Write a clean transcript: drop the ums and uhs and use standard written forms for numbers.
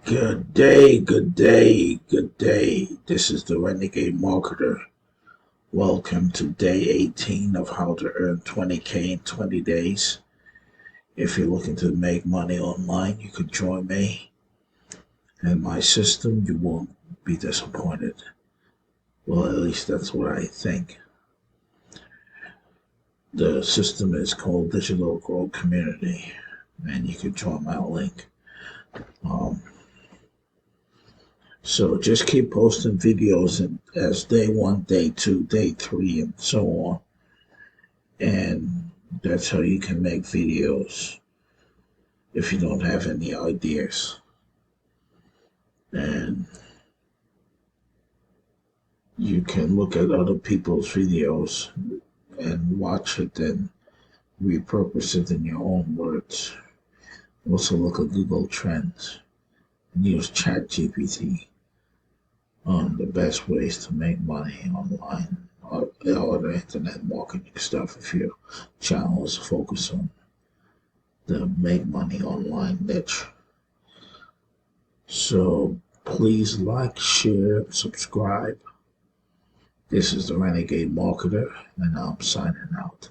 Good day, good day, good day. This is the Renegade Marketer. Welcome to day 18 of how to earn 20K in 20 days. If you're looking to make money online, you can join me. In my system, you won't be disappointed. Well, at least that's what I think. The system is called Digital Growth Community, and you can join my link. So just keep posting videos as day 1, day 2, day 3, and so on. And that's how you can make videos if you don't have any ideas. And you can look at other people's videos and watch it and repurpose it in your own words. Also look at Google Trends and use ChatGPT on the best ways to make money online or the internet marketing stuff if your channel is focused on the make money online niche. So please like, share, subscribe. This is the Renegade Marketer, and I'm signing out.